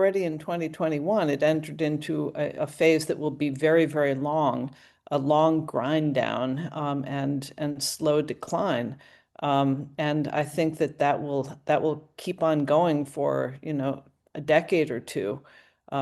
already in 2021, it entered into a phase that will be very, very long, a long grind down and slow decline. And I think that will keep on going for, a decade or two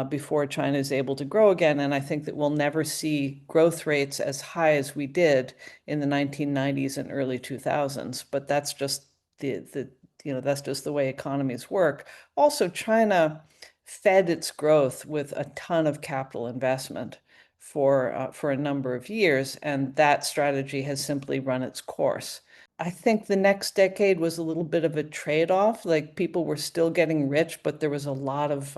before China is able to grow again. And I think that we'll never see growth rates as high as we did in the 1990s and early 2000s. But that's just that's just the way economies work. Also, China fed its growth with a ton of capital investment for a number of years, and that strategy has simply run its course. I think the next decade was a little bit of a trade-off. Like people were still getting rich, but there was a lot of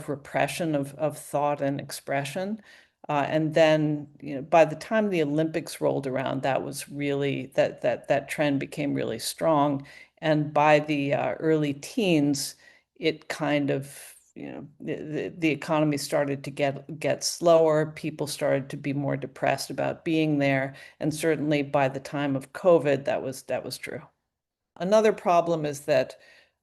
repression of thought and expression. And then, by the time the Olympics rolled around, that was really that trend became really strong. And by the early teens, it kind of, the economy started to get slower. People started to be more depressed about being there. And certainly by the time of COVID, that was true. Another problem is that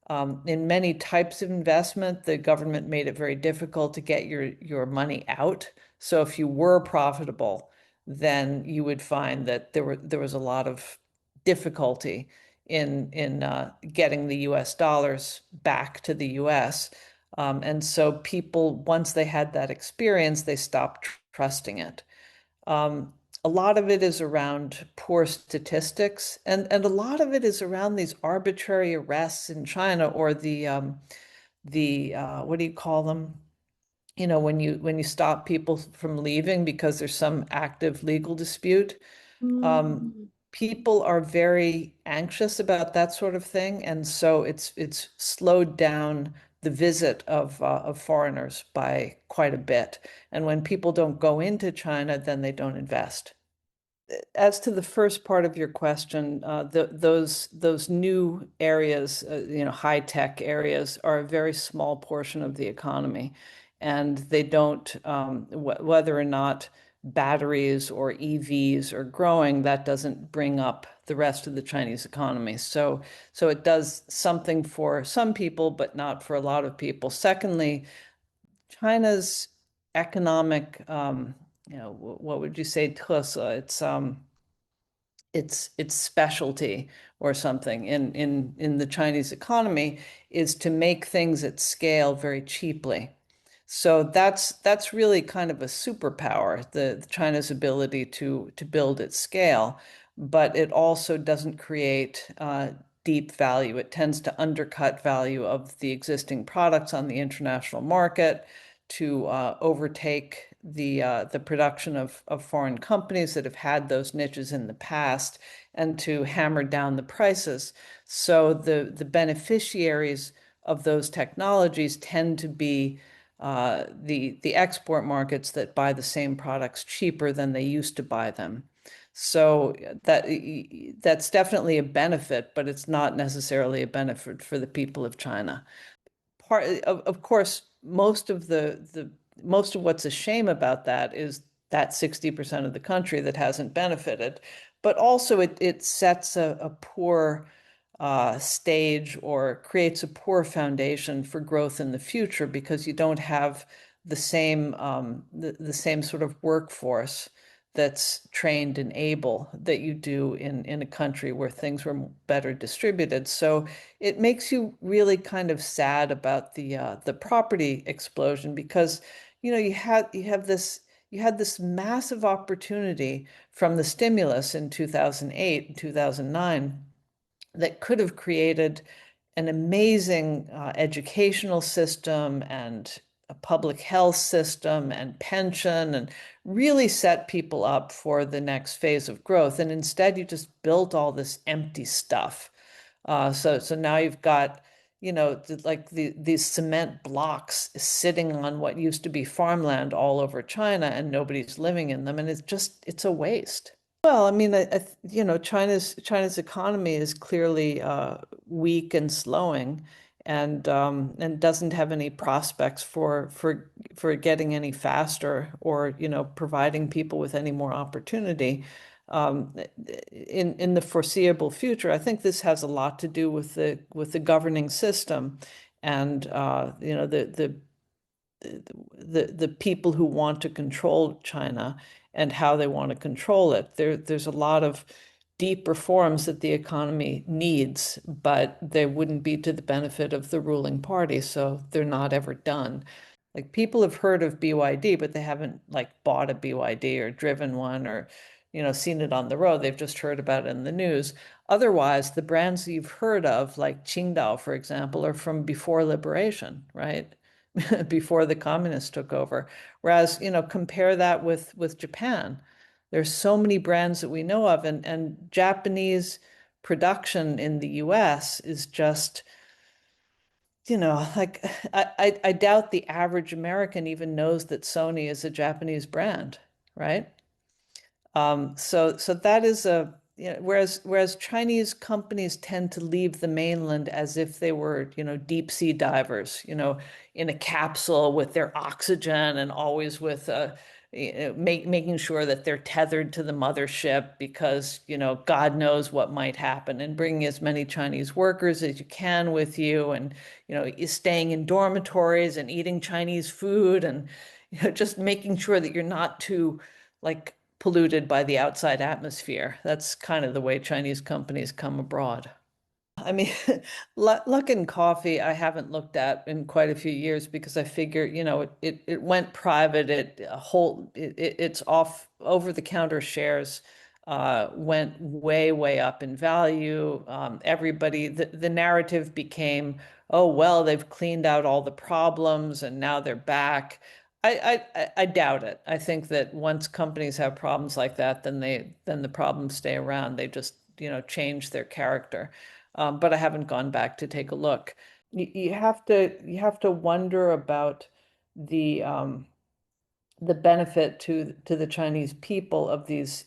in many types of investment, the government made it very difficult to get your money out. So if you were profitable, then you would find that there was a lot of difficulty in getting the U.S. dollars back to the U.S. And so people, once they had that experience, they stopped trusting it. Um, a lot of it is around poor statistics, and a lot of it is around these arbitrary arrests in China or the what do you call them? When you stop people from leaving because there's some active legal dispute. Um, Mm. People are very anxious about that sort of thing, and so it's slowed down the visit of foreigners by quite a bit. And when people don't go into China, then they don't invest. As to the first part of your question, those new areas, high tech areas, are a very small portion of the economy, and they don't whether or not batteries or EVs are growing, that doesn't bring up the rest of the Chinese economy. So it does something for some people, but not for a lot of people. Secondly, China's economic, what would you say, 特色? Its specialty or something in the Chinese economy is to make things at scale very cheaply. So that's really kind of a superpower, the China's ability to build at scale, but it also doesn't create deep value. It tends to undercut value of the existing products on the international market, to overtake the production of foreign companies that have had those niches in the past, and to hammer down the prices. So the beneficiaries of those technologies tend to be the export markets that buy the same products cheaper than they used to buy them. So that's definitely a benefit, but it's not necessarily a benefit for the people of China. Of course, most of what's a shame about that is that 60% of the country that hasn't benefited, but also it sets a poor stage, or creates a poor foundation for growth in the future, because you don't have the same sort of workforce that's trained and able that you do in a country where things were better distributed. So it makes you really kind of sad about the property explosion, because you had this massive opportunity from the stimulus in 2008 and 2009 that could have created an amazing educational system and a public health system and pension, and really set people up for the next phase of growth. And instead, you just built all this empty stuff. So now you've got, these cement blocks sitting on what used to be farmland all over China, and nobody's living in them. And it's a waste. Well, I mean, China's economy is clearly weak and slowing, and doesn't have any prospects for getting any faster, or providing people with any more opportunity um, in the foreseeable future. I think this has a lot to do with the governing system, and the people who want to control China and how they want to control it. There's a lot of deep reforms that the economy needs, but they wouldn't be to the benefit of the ruling party, so they're not ever done. Like people have heard of BYD, but they haven't like bought a BYD or driven one or, seen it on the road. They've just heard about it in the news. Otherwise, the brands that you've heard of, like Qingdao, for example, are from before liberation, right? Before the communists took over. Whereas, compare that with Japan. There's so many brands that we know of, and Japanese production in the US is just, like I doubt the average American even knows that Sony is a Japanese brand, right? So that is whereas Chinese companies tend to leave the mainland as if they were, deep sea divers, in a capsule with their oxygen and always with making sure that they're tethered to the mothership because, God knows what might happen, and bringing as many Chinese workers as you can with you, and, staying in dormitories and eating Chinese food, and, just making sure that you're not too like polluted by the outside atmosphere. That's kind of the way Chinese companies come abroad. I mean, Luckin Coffee, I haven't looked at in quite a few years because I figure, it went private. It's off over the counter shares went way up in value. The narrative became, oh, well, they've cleaned out all the problems and now they're back. I doubt it. I think that once companies have problems like that, then the problems stay around. They just, change their character. But I haven't gone back to take a look. You have to wonder about the um, the benefit to the Chinese people of these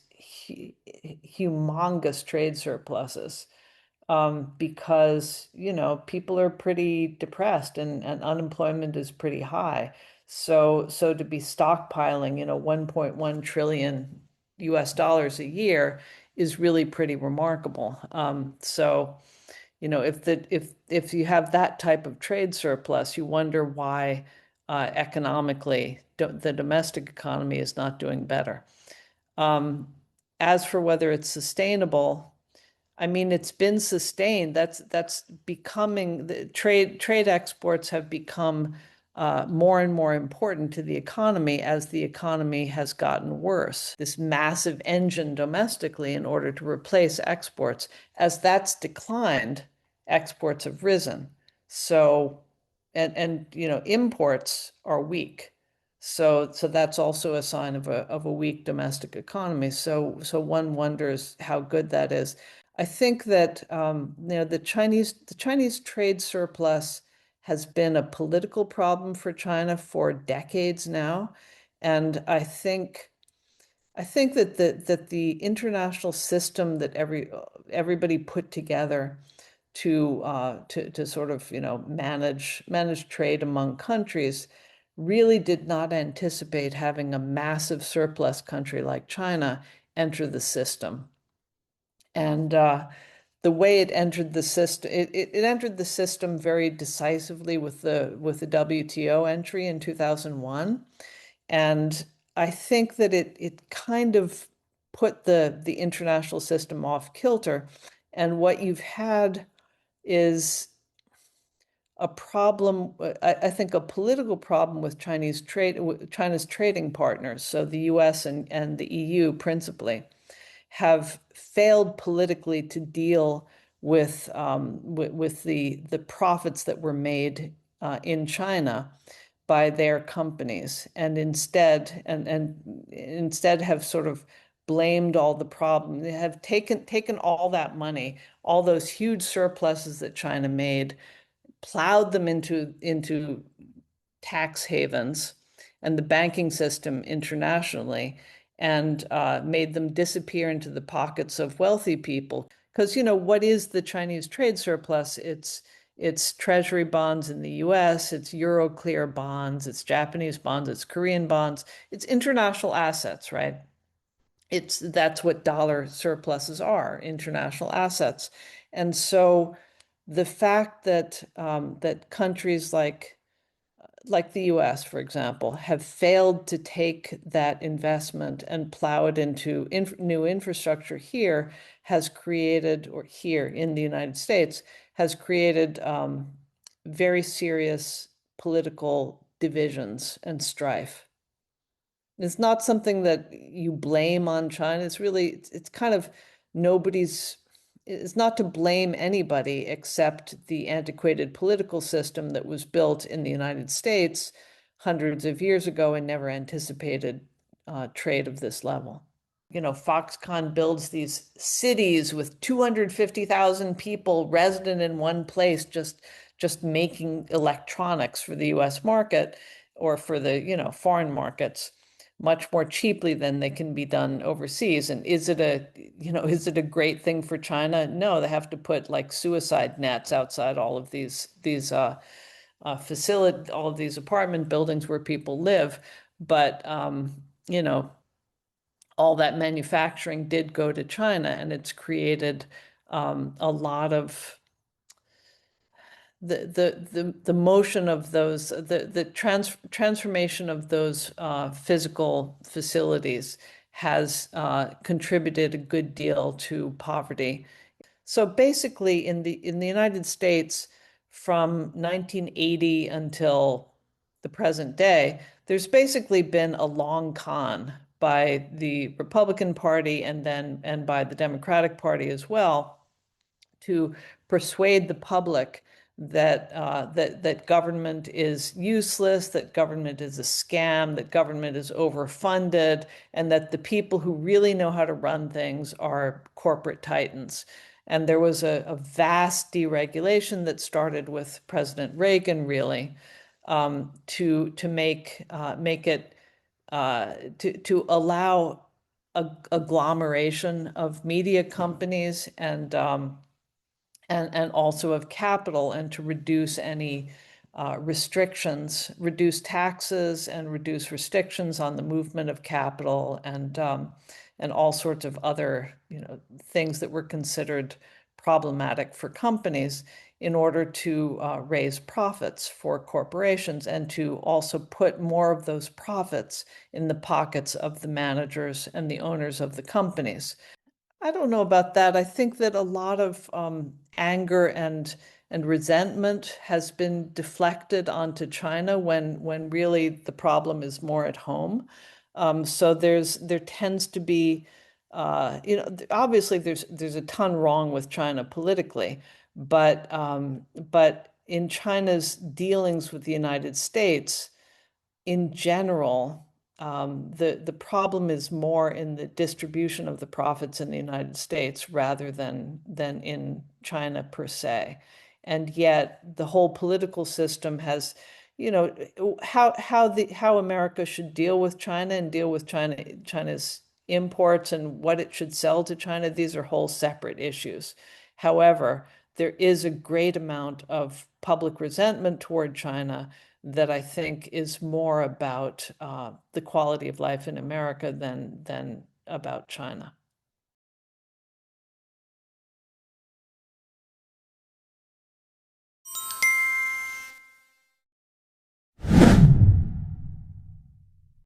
humongous trade surpluses, because people are pretty depressed, and unemployment is pretty high. So to be stockpiling 1.1 trillion US dollars a year is really pretty remarkable. So if you have that type of trade surplus, you wonder why economically the domestic economy is not doing better. Um, as for whether it's sustainable, I mean, it's been sustained. That's becoming the trade exports have become more and more important to the economy as the economy has gotten worse. This massive engine domestically in order to replace exports. As that's declined, exports have risen. So, and imports are weak. So that's also a sign of a weak domestic economy. So one wonders how good that is. I think that the Chinese trade surplus has been a political problem for China for decades now, and I think that the international system that everybody put together to sort of manage trade among countries really did not anticipate having a massive surplus country like China enter the system. And the way it entered the system, it entered the system very decisively with the WTO entry in 2001. And I think that it kind of put the international system off kilter. And what you've had is a problem, I think a political problem with China's trading partners, so the US and the EU principally, have failed politically to deal with the profits that were made in China by their companies, and instead have sort of blamed all the problem. They have taken all that money, all those huge surpluses that China made, plowed them into tax havens and the banking system internationally, and made them disappear into the pockets of wealthy people. Because, what is the Chinese trade surplus? It's treasury bonds in the US, it's Euroclear bonds, it's Japanese bonds, it's Korean bonds, it's international assets, right? That's what dollar surpluses are, international assets. And so the fact that that countries like the US, for example, have failed to take that investment and plow it into new infrastructure here has created, or here in the United States, has created very serious political divisions and strife. It's not something that you blame on China. It's really, it's kind of nobody's, it's not to blame anybody except the antiquated political system that was built in the United States hundreds of years ago and never anticipated trade of this level. You know, Foxconn builds these cities with 250,000 people resident in one place, just making electronics for the US market or for the, you know, foreign markets much more cheaply than they can be done overseas. And is it a, you know, is it a great thing for China? No, they have to put like suicide nets outside all of these facility, all of these apartment buildings where people live. But you know, all that manufacturing did go to China, and it's created a lot of the motion of those, the transformation of those physical facilities has contributed a good deal to poverty. So basically, in the United States, from 1980 until the present day, there's basically been a long con by the Republican Party and by the Democratic Party as well to persuade the public that that government is useless, that government is a scam, that government is overfunded, and that the people who really know how to run things are corporate titans. And there was a vast deregulation that started with President Reagan, really, to make it to allow a agglomeration of media companies and also of capital, and to reduce any restrictions, reduce taxes and reduce restrictions on the movement of capital and all sorts of other, you know, things that were considered problematic for companies in order to raise profits for corporations and to also put more of those profits in the pockets of the managers and the owners of the companies. I don't know about that. I think that a lot of anger and resentment has been deflected onto China when really the problem is more at home. So there tends to be, you know, obviously there's a ton wrong with China politically, but in China's dealings with the United States in general, the problem is more in the distribution of the profits in the United States rather than in China per se. And yet the whole political system has, you know, how America should deal with China and deal with China's imports and what it should sell to China, these are whole separate issues. However, there is a great amount of public resentment toward China that I think is more about the quality of life in America than about China.